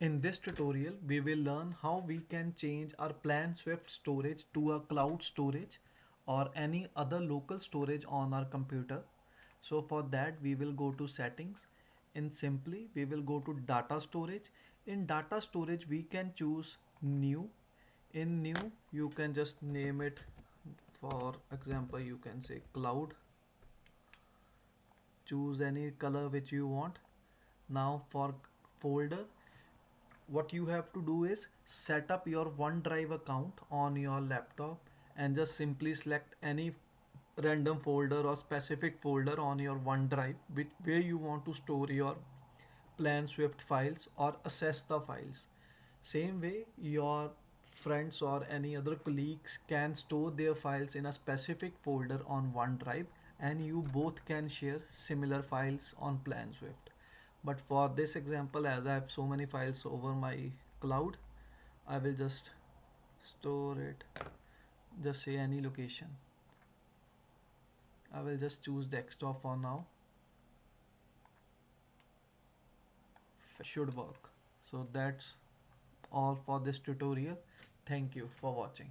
In this tutorial, we will learn how we can change our PlanSwift storage to a cloud storage or any other local storage on our computer. So for that, we will go to settings. In simply, we will go to data storage. In data storage, we can choose new. In new, you can just name it. For example, you can say cloud. Choose any color which you want. Now for folder, what you have to do is set up your OneDrive account on your laptop and just simply select any random folder or specific folder on your OneDrive with where you want to store your PlanSwift files or access the files. Same way, your friends or any other colleagues can store their files in a specific folder on OneDrive and you both can share similar files on PlanSwift. But for this example, as I have so many files over my cloud, I will just store it, just say any location. I will just choose desktop for now. Should work. So that's all for this tutorial. Thank you for watching.